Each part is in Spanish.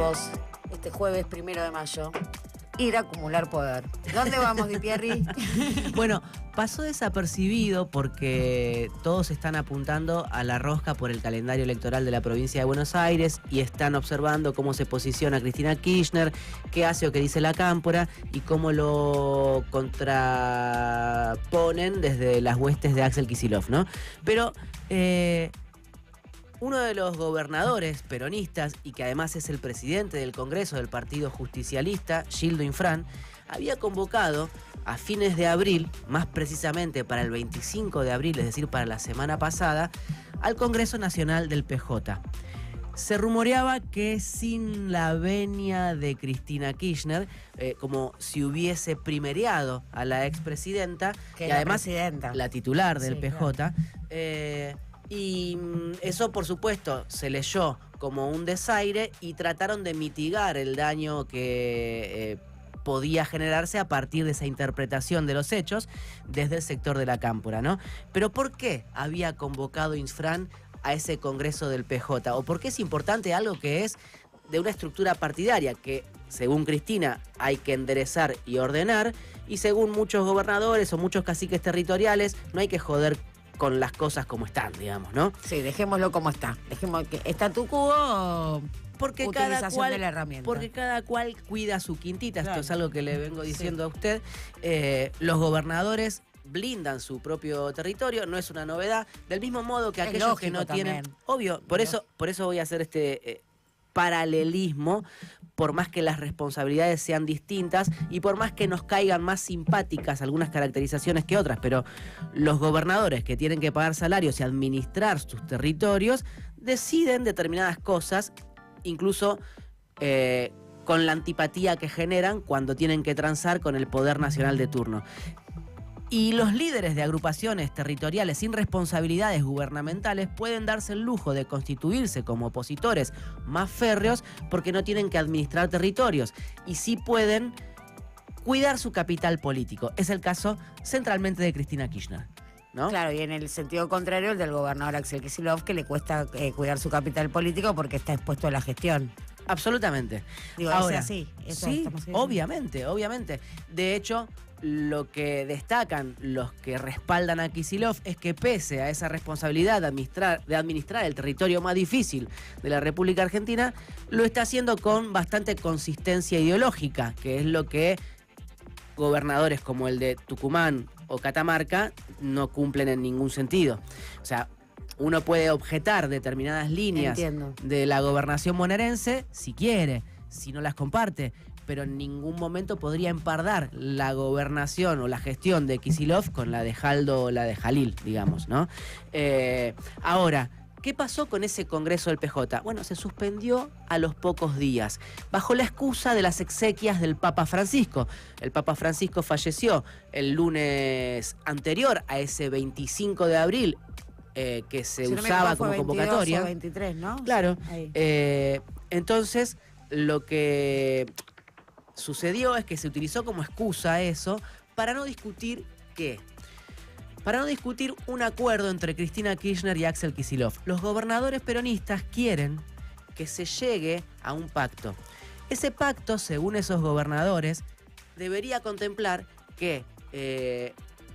objetivos este jueves 1 de mayo. Ir a acumular poder. ¿Dónde vamos, Di Pierri? Bueno, pasó desapercibido porque todos están apuntando a la rosca por el calendario electoral de la provincia de Buenos Aires y están observando cómo se posiciona Cristina Kirchner, qué hace o qué dice la Cámpora y cómo lo contraponen desde las huestes de Axel Kicillof, ¿no? Pero uno de los gobernadores peronistas y que además es el presidente del Congreso del Partido Justicialista, Gildo Infran, había convocado a fines de abril, más precisamente para el 25 de abril, es decir, para la semana pasada, al Congreso Nacional del PJ. Se rumoreaba que sin la venia de Cristina Kirchner, como si hubiese primereado a la expresidenta, Que y la además presidenta. la titular del Sí, PJ, claro. Y eso, por supuesto, se leyó como un desaire y trataron de mitigar el daño que podía generarse a partir de esa interpretación de los hechos desde el sector de la Cámpora, ¿no? Pero ¿por qué había convocado Infran a ese congreso del PJ? ¿O por qué es importante algo que es de una estructura partidaria que, según Cristina, hay que enderezar y ordenar, y según muchos gobernadores o muchos caciques territoriales, no hay que joder con las cosas como están, digamos, ¿no? Sí, dejémoslo como está. Dejemos que statu quo. Porque Utilización de la herramienta. Porque cada cual cuida su quintita. Claro. Esto es algo que le vengo diciendo Sí. a usted. Los gobernadores blindan su propio territorio, no es una novedad. Del mismo modo que Es aquellos que lógico no tienen... también. Obvio, por eso voy a hacer este paralelismo, por más que las responsabilidades sean distintas y por más que nos caigan más simpáticas algunas caracterizaciones que otras, pero los gobernadores que tienen que pagar salarios y administrar sus territorios deciden determinadas cosas, incluso con la antipatía que generan cuando tienen que transar con el poder nacional de turno. Y los líderes de agrupaciones territoriales sin responsabilidades gubernamentales pueden darse el lujo de constituirse como opositores más férreos porque no tienen que administrar territorios y sí pueden cuidar su capital político. Es el caso centralmente de Cristina Kirchner, ¿no? Claro, y en el sentido contrario, el del gobernador Axel Kicillof, que le cuesta cuidar su capital político porque está expuesto a la gestión. Absolutamente. Digo, Ahora, es así. Eso sí, estamos diciendo. obviamente. De hecho, lo que destacan los que respaldan a Kicillof es que pese a esa responsabilidad de administrar el territorio más difícil de la República Argentina, lo está haciendo con bastante consistencia ideológica, que es lo que gobernadores como el de Tucumán o Catamarca no cumplen en ningún sentido. O sea, uno puede objetar determinadas líneas Entiendo. de la gobernación bonaerense si quiere, si no las comparte, pero en ningún momento podría empardar la gobernación o la gestión de Kicillof con la de Jaldo o la de Jalil, digamos, ¿no? Ahora, ¿qué pasó con ese congreso del PJ? Bueno, se suspendió a los pocos días, bajo la excusa de las exequias del Papa Francisco. El Papa Francisco falleció el lunes anterior a ese 25 de abril, que se Si no me usaba equivoco, como 22 convocatoria. o 23, ¿no? Claro. Ahí. Entonces, lo que sucedió es que se utilizó como excusa eso para no discutir ¿qué? Para no discutir un acuerdo entre Cristina Kirchner y Axel Kicillof. Los gobernadores peronistas quieren que se llegue a un pacto. Ese pacto, según esos gobernadores, debería contemplar que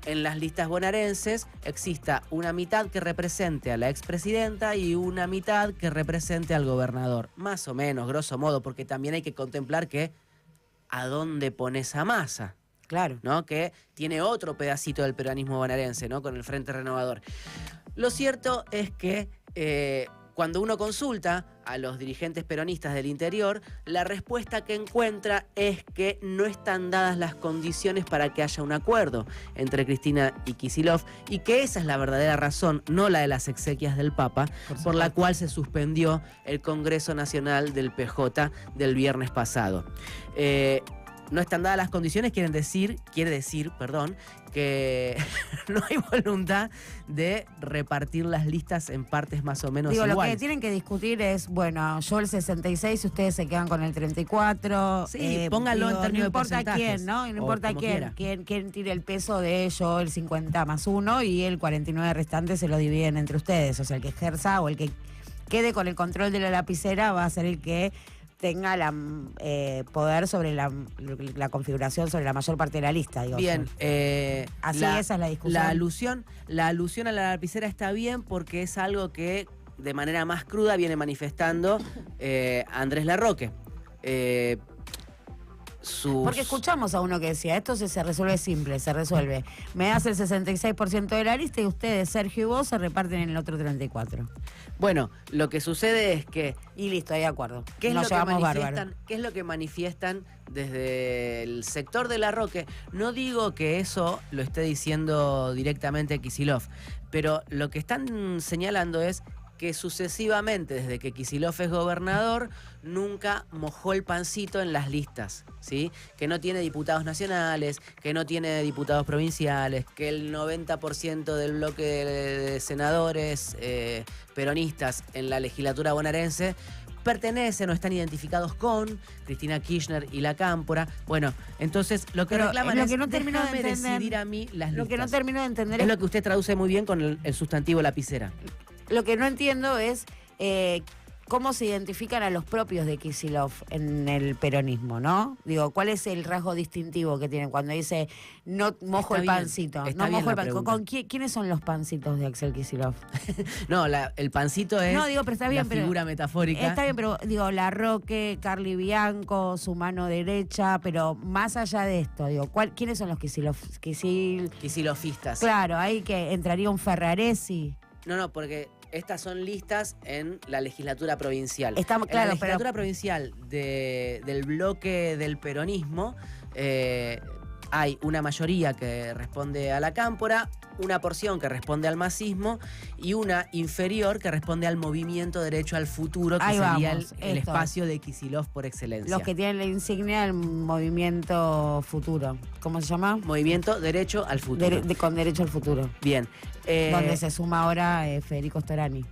en las listas bonaerenses exista una mitad que represente a la expresidenta y una mitad que represente al gobernador. Más o menos, grosso modo, porque también hay que contemplar que a dónde pones a Massa, Claro. ¿no? Que tiene otro pedacito del peronismo bonaerense, ¿no? Con el Frente Renovador. Lo cierto es que cuando uno consulta a los dirigentes peronistas del interior, la respuesta que encuentra es que no están dadas las condiciones para que haya un acuerdo entre Cristina y Kicillof y que esa es la verdadera razón, no la de las exequias del Papa, por la cual se suspendió el Congreso Nacional del PJ del viernes pasado. No están dadas las condiciones, quiere decir, que no hay voluntad de repartir las listas en partes más o menos Digo, lo iguales. que tienen que discutir es, bueno, yo el 66, ustedes se quedan con el 34. Sí, pónganlo en términos de no importa porcentajes, quién, ¿no? No o importa como quiera. quién tire el peso de ello, el 50 más 1 y el 49 restante se lo dividen entre ustedes. O sea, el que ejerza o el que quede con el control de la lapicera va a ser el que tenga poder sobre la configuración, sobre la mayor parte de la lista. Digo, Bien, así esa es la discusión. La alusión a la lapicera está bien porque es algo que de manera más cruda viene manifestando Andrés Larroque. Porque escuchamos a uno que decía, esto se resuelve simple, se resuelve. Me das el 66% de la lista y ustedes, Sergio y vos, se reparten en el otro 34%. Bueno, lo que sucede es que... Y listo, ahí de acuerdo. Nos llevamos bárbaro. ¿Qué es lo que manifiestan desde el sector de Larroque? No digo que eso lo esté diciendo directamente Kicillof, pero lo que están señalando es que sucesivamente, desde que Kicillof es gobernador, nunca mojó el pancito en las listas, ¿sí? Que no tiene diputados nacionales, que no tiene diputados provinciales, que el 90% del bloque de senadores peronistas en la legislatura bonaerense pertenecen o están identificados con Cristina Kirchner y la Cámpora. Bueno, entonces lo que reclaman es déjame decidir a mí las listas. Lo que no termino de entender es lo que usted traduce muy bien con el sustantivo lapicera. Lo que no entiendo es cómo se identifican a los propios de Kicillof en el peronismo, ¿no? Digo, ¿cuál es el rasgo distintivo que tienen cuando dice no mojo el pancito? No mojo el pancito. ¿Quiénes son los pancitos de Axel Kicillof? No, el pancito es pero está bien, la figura metafórica. Está bien, pero digo, Larroque, Carly Bianco, su mano derecha, pero más allá de esto, digo, ¿quiénes son los Kicillofistas? Claro, ahí que entraría un Ferraresi. No, porque estas son listas en la legislatura provincial. Estamos, claro, en la legislatura provincial del bloque del peronismo hay una mayoría que responde a la Cámpora, una porción que responde al masismo y una inferior que responde al movimiento Derecho al Futuro, que sería el espacio de Kicillof por excelencia. Los que tienen la insignia del movimiento futuro. ¿Cómo se llama? Movimiento Derecho al Futuro. Con Derecho al Futuro. Bien. Donde se suma ahora Federico Storani.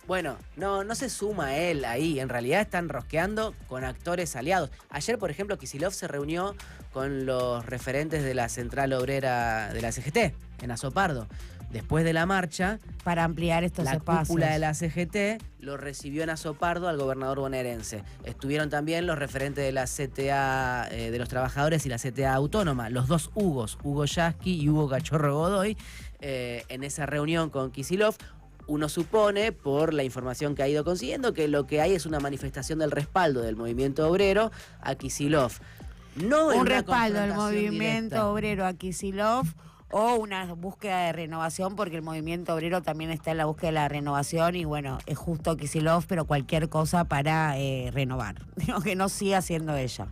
Bueno, no se suma él ahí. En realidad están rosqueando con actores aliados. Ayer, por ejemplo, Kicillof se reunió con los referentes de la Central Obrera de la CGT, en Azopardo. Después de la marcha, para ampliar estos espacios, la cúpula de la CGT lo recibió en Azopardo al gobernador bonaerense. Estuvieron también los referentes de la CTA de los trabajadores y la CTA autónoma, los dos Hugos, Hugo Yasky y Hugo Cachorro Godoy, en esa reunión con Kicillof. Uno supone, por la información que ha ido consiguiendo, que lo que hay es una manifestación del respaldo del movimiento obrero a Kicillof. No un respaldo del movimiento obrero a Kicillof o una búsqueda de renovación, porque el movimiento obrero también está en la búsqueda de la renovación y bueno, es justo Kicillof, pero cualquier cosa para renovar. Digo, que no siga siendo ella.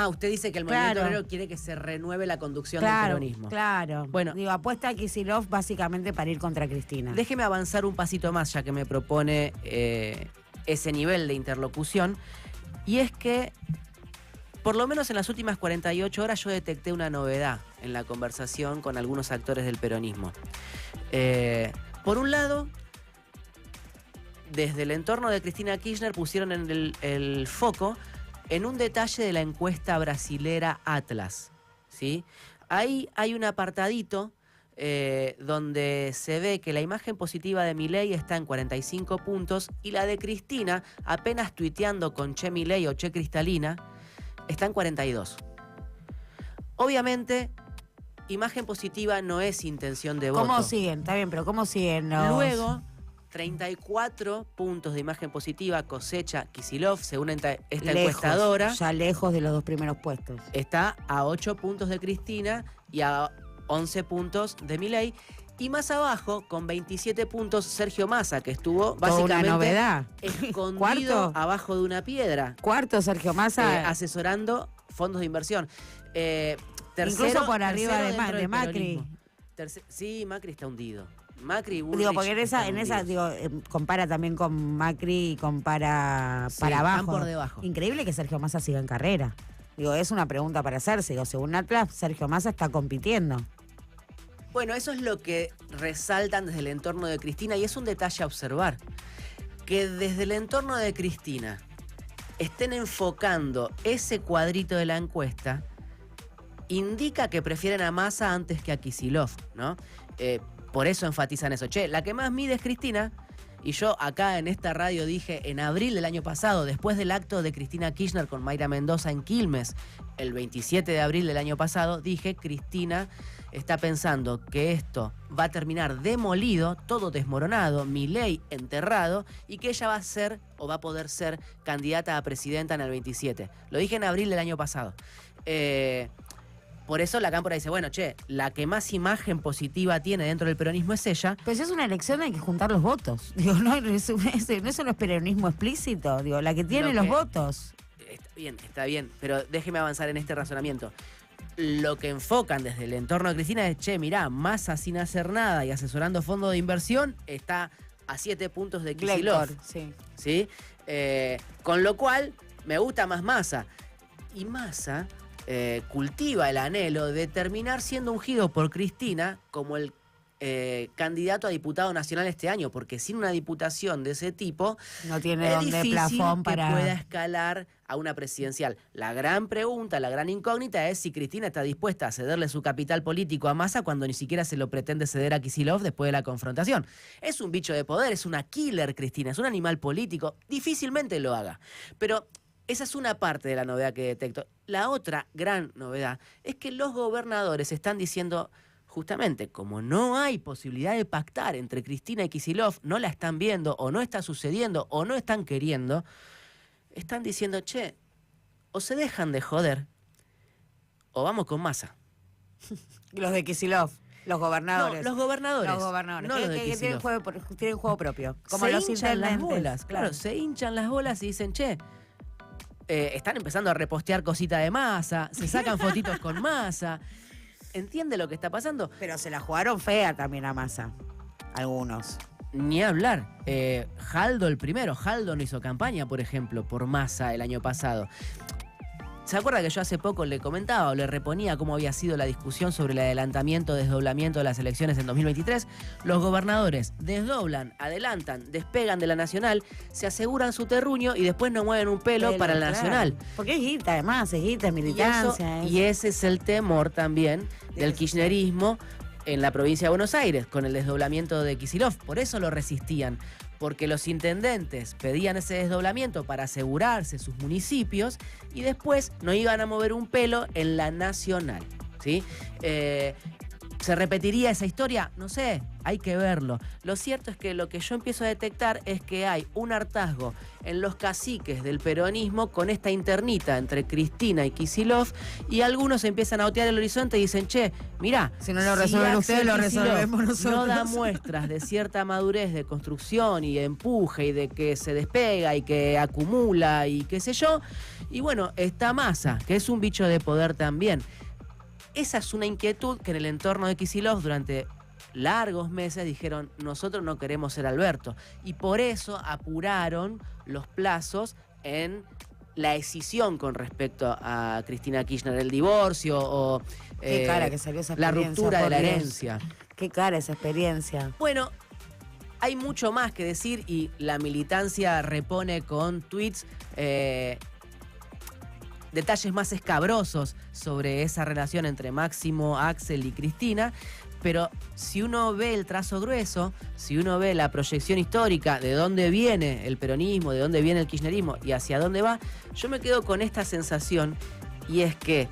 Usted dice que el movimiento obrero quiere que se renueve la conducción del peronismo. Claro. Bueno, digo, apuesta a Kicillof básicamente para ir contra Cristina. Déjeme avanzar un pasito más, ya que me propone ese nivel de interlocución. Y es que, por lo menos en las últimas 48 horas, yo detecté una novedad en la conversación con algunos actores del peronismo. Por un lado, desde el entorno de Cristina Kirchner pusieron en el foco en un detalle de la encuesta brasilera Atlas, ¿sí? Ahí hay un apartadito donde se ve que la imagen positiva de Milei está en 45 puntos y la de Cristina, apenas tuiteando con Che Milei o Che Cristalina, está en 42. Obviamente, imagen positiva no es intención de voto. ¿Cómo siguen? Está bien, pero ¿cómo siguen los...? Luego, 34 puntos de imagen positiva cosecha Kicillof, según esta encuestadora. Ya lejos de los dos primeros puestos. Está a 8 puntos de Cristina y a 11 puntos de Milei. Y más abajo, con 27 puntos, Sergio Massa, que estuvo básicamente una novedad. escondido abajo de una piedra. Cuarto, Sergio Massa. Asesorando fondos de inversión. Tercero, incluso por arriba de Macri. Sí, Macri está hundido. Macri, digo, porque en esa digo, compara también con Macri y compara para abajo. Están por debajo. Increíble que Sergio Massa siga en carrera. Digo, es una pregunta para hacerse. Digo, según Atlas, Sergio Massa está compitiendo. Bueno, eso es lo que resaltan desde el entorno de Cristina y es un detalle a observar. Que desde el entorno de Cristina estén enfocando ese cuadrito de la encuesta indica que prefieren a Massa antes que a Kicillof, ¿no? Por eso enfatizan eso. Che, la que más mide es Cristina Y yo acá en esta radio dije en abril del año pasado, después del acto de Cristina Kirchner con Mayra Mendoza en Quilmes, el 27 de abril del año pasado, dije, Cristina está pensando que esto va a terminar demolido, todo desmoronado, Milei enterrado, y que ella va a ser o va a poder ser candidata a presidenta en el 27. Lo dije en abril del año pasado. Por eso la cámpora dice, bueno, che, la que más imagen positiva tiene dentro del peronismo es ella. Pero si es una elección hay que juntar los votos. Digo, no es peronismo explícito. Digo, la que tiene los votos. Está bien, pero déjeme avanzar en este razonamiento. Lo que enfocan desde el entorno de Cristina es, che, mirá, Massa sin hacer nada y asesorando fondos de inversión está a 7 puntos de Kicillof. ¿Sí? Con lo cual, me gusta más Massa. Y Massa cultiva el anhelo de terminar siendo ungido por Cristina como el candidato a diputado nacional este año, porque sin una diputación de ese tipo no tiene es donde difícil plafón que para pueda escalar a una presidencial. La gran pregunta, la gran incógnita es si Cristina está dispuesta a cederle su capital político a Massa cuando ni siquiera se lo pretende ceder a Kicillof después de la confrontación. Es un bicho de poder, es una killer Cristina, es un animal político, difícilmente lo haga. Pero esa es una parte de la novedad que detecto. La otra gran novedad es que los gobernadores están diciendo, justamente, como no hay posibilidad de pactar entre Cristina y Kicillof, no la están viendo, o no está sucediendo, o no están queriendo, están diciendo, che, o se dejan de joder, o vamos con Massa. Los de Kicillof, los gobernadores. No, los gobernadores. Los gobernadores, no que, los de que tienen juego propio. Como se los hinchan las intendentes. bolas, claro, se hinchan las bolas y dicen, che, están empezando a repostear cositas de Massa, se sacan fotitos con Massa. ¿Entiende lo que está pasando? Pero se la jugaron fea también a Massa, algunos. Ni hablar. Jaldo el primero. Jaldo no hizo campaña, por ejemplo, por Massa el año pasado. ¿Se acuerda que yo hace poco le comentaba o le reponía cómo había sido la discusión sobre el adelantamiento, desdoblamiento de las elecciones en 2023? Los gobernadores desdoblan, adelantan, despegan de la nacional, se aseguran su terruño y después no mueven un pelo para la nacional. Porque es guita, además, es guita, es militancia. Y ese es el temor también del kirchnerismo en la provincia de Buenos Aires, con el desdoblamiento de Kicillof. Por eso lo resistían, porque los intendentes pedían ese desdoblamiento para asegurarse sus municipios y después no iban a mover un pelo en la nacional, ¿sí? ¿Se repetiría esa historia? No sé, hay que verlo. Lo cierto es que lo que yo empiezo a detectar es que hay un hartazgo en los caciques del peronismo con esta internita entre Cristina y Kicillof, y algunos empiezan a otear el horizonte y dicen, che, mirá, si no lo resuelven ustedes, lo resolvemos nosotros. No da muestras de cierta madurez de construcción y de empuje y de que se despega y que acumula y qué sé yo. Y bueno, está Massa, que es un bicho de poder también. Esa es una inquietud que en el entorno de Kicillof durante largos meses dijeron, nosotros no queremos ser Alberto. Y por eso apuraron los plazos en la decisión con respecto a Cristina Kirchner, el divorcio o qué cara que salió esa la ruptura de la herencia. Qué cara esa experiencia. Bueno, hay mucho más que decir y la militancia repone con tweets detalles más escabrosos sobre esa relación entre Máximo, Axel y Cristina, pero si uno ve el trazo grueso, si uno ve la proyección histórica de dónde viene el peronismo, de dónde viene el kirchnerismo y hacia dónde va, yo me quedo con esta sensación, y es que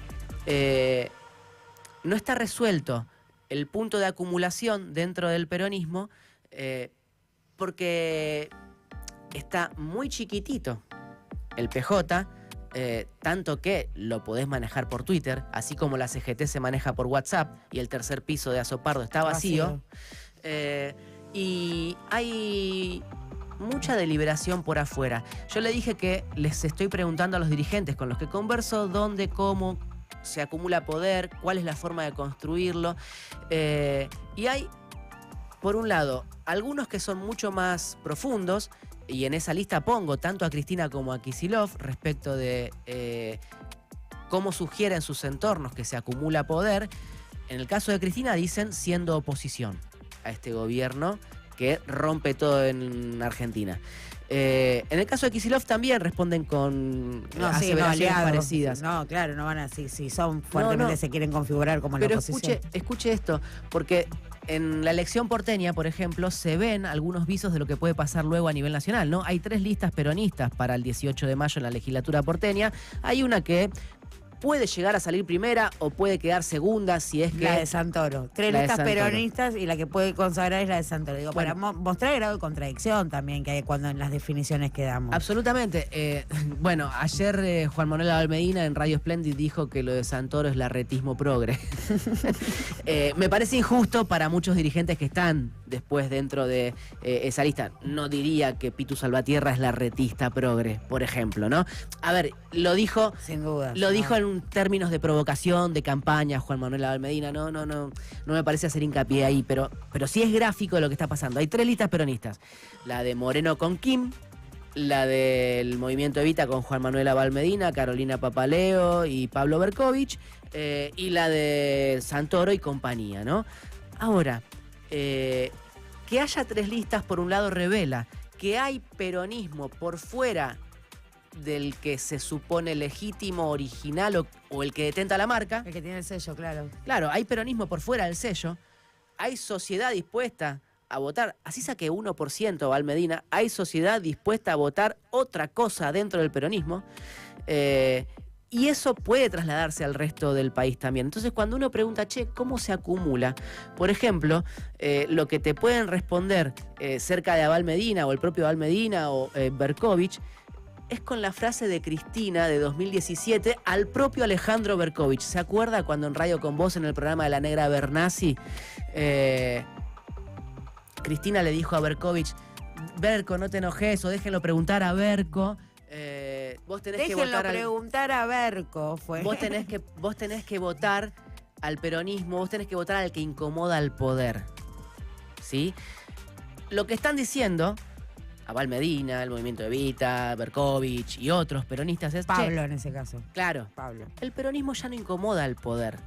no está resuelto el punto de acumulación dentro del peronismo porque está muy chiquitito el PJ, tanto que lo podés manejar por Twitter, así como la CGT se maneja por WhatsApp y el tercer piso de Azopardo está vacío. Y hay mucha deliberación por afuera. Yo le dije que les estoy preguntando a los dirigentes con los que converso dónde, cómo se acumula poder, cuál es la forma de construirlo. Y hay, por un lado, algunos que son mucho más profundos, y en esa lista pongo tanto a Cristina como a Kicillof respecto de cómo sugieren sus entornos que se acumula poder. En el caso de Cristina dicen siendo oposición a este gobierno que rompe todo en Argentina. En el caso de Kicillof también responden con aseveraciones parecidas. No, claro, no van a, si son fuertemente se quieren configurar como la oposición. Pero escuche esto, porque en la elección porteña, por ejemplo, se ven algunos visos de lo que puede pasar luego a nivel nacional, ¿no? Hay 3 listas peronistas para el 18 de mayo en la legislatura porteña. Hay una que puede llegar a salir primera o puede quedar segunda si es que... La de Santoro. 3 listas peronistas y la que puede consagrar es la de Santoro. Digo, bueno, para mostrar el grado de contradicción también que hay cuando en las definiciones que damos. Absolutamente. Bueno, ayer Juan Manuel Abalmedina en Radio Splendid dijo que lo de Santoro es larretismo progre. Me parece injusto para muchos dirigentes que están después dentro de esa lista. No diría que Pitu Salvatierra es larretista progre, por ejemplo, ¿no? A ver, lo dijo... Sin duda. Lo dijo en términos de provocación, de campaña, Juan Manuel Abalmedina, no me parece hacer hincapié ahí, pero sí es gráfico lo que está pasando. Hay 3 listas peronistas, la de Moreno con Kim, la del Movimiento Evita con Juan Manuel Abalmedina, Carolina Papaleo y Pablo Berkovich, y la de Santoro y compañía, ¿no? Ahora, que haya 3 listas, por un lado, revela que hay peronismo por fuera del que se supone legítimo, original o el que detenta la marca. El que tiene el sello, claro. Claro, hay peronismo por fuera del sello. Hay sociedad dispuesta a votar. Así saque 1% Abalmedina. Hay sociedad dispuesta a votar otra cosa dentro del peronismo. Y eso puede trasladarse al resto del país también. Entonces, cuando uno pregunta, che, ¿cómo se acumula? Por ejemplo, lo que te pueden responder cerca de Abalmedina o el propio Abalmedina o Berkovich es con la frase de Cristina de 2017 al propio Alejandro Berkovich. ¿Se acuerda cuando en Radio Con Vos, en el programa de la Negra Bernasi, Cristina le dijo a Berkovich, Berco, no te enojes, o déjenlo preguntar a Berco. Vos tenés que votar preguntar a Berco, fue. Vos tenés que votar al peronismo, vos tenés que votar al que incomoda al poder. ¿Sí? Lo que están diciendo Abalmedina, el Movimiento Evita, Berkovich y otros peronistas es... Pablo en ese caso. Claro. Pablo. El peronismo ya no incomoda al poder.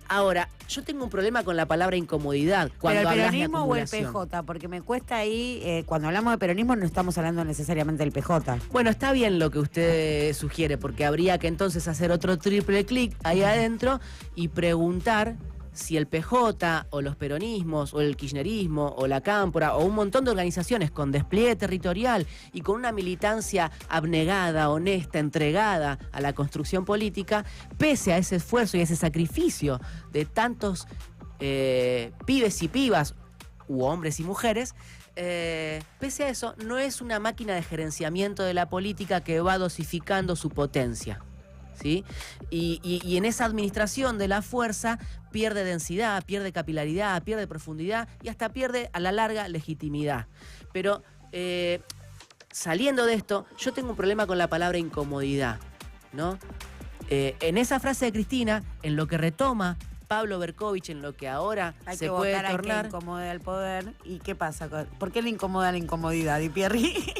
Ahora, yo tengo un problema con la palabra incomodidad cuando ¿pero el hablas peronismo de o el acumulación? PJ? Porque me cuesta ahí, cuando hablamos de peronismo no estamos hablando necesariamente del PJ. Bueno, está bien lo que usted sugiere, porque habría que entonces hacer otro triple clic ahí adentro y preguntar si el PJ o los peronismos o el kirchnerismo o la Cámpora o un montón de organizaciones con despliegue territorial y con una militancia abnegada, honesta, entregada a la construcción política, pese a ese esfuerzo y ese sacrificio de tantos pibes y pibas u hombres y mujeres, pese a eso, no es una máquina de gerenciamiento de la política que va dosificando su potencia. ¿Sí? Y en esa administración de la fuerza pierde densidad, pierde capilaridad, pierde profundidad y hasta pierde a la larga legitimidad. Pero saliendo de esto, yo tengo un problema con la palabra incomodidad, ¿no? En esa frase de Cristina, en lo que retoma Pablo Berkovich, en lo que ahora se puede tornar... Hay que votar a quien incomode al poder. ¿Y qué pasa? ¿Por qué le incomoda la incomodidad, Di Pierri?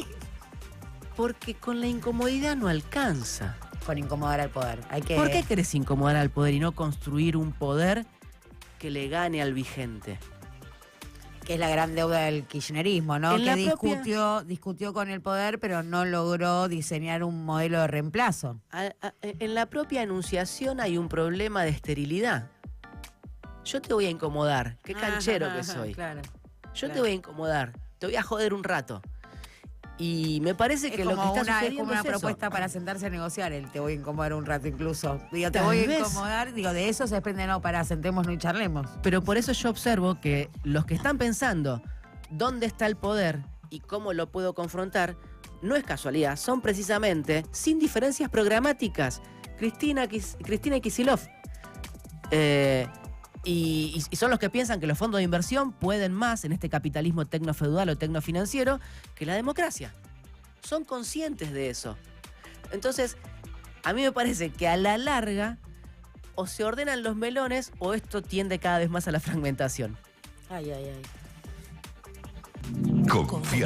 Porque con la incomodidad no alcanza. Con incomodar al poder. ¿Por qué querés incomodar al poder y no construir un poder que le gane al vigente? Que es la gran deuda del kirchnerismo, ¿no? Que discutió con el poder, pero no logró diseñar un modelo de reemplazo. En la propia enunciación hay un problema de esterilidad. Yo te voy a incomodar. Qué canchero que soy. Claro, Yo te voy a incomodar. Te voy a joder un rato. Y me parece que lo que está sucediendo es como una propuesta para sentarse a negociar, te voy a incomodar un rato incluso. Digo, te voy a incomodar, de eso se desprende, no, sentémonos y charlemos. Pero por eso yo observo que los que están pensando dónde está el poder y cómo lo puedo confrontar, no es casualidad, son precisamente, sin diferencias programáticas, Cristina y Kicillof. Y son los que piensan que los fondos de inversión pueden más en este capitalismo tecnofeudal o tecnofinanciero que la democracia. Son conscientes de eso. Entonces, a mí me parece que a la larga o se ordenan los melones o esto tiende cada vez más a la fragmentación. Ay. Confianza.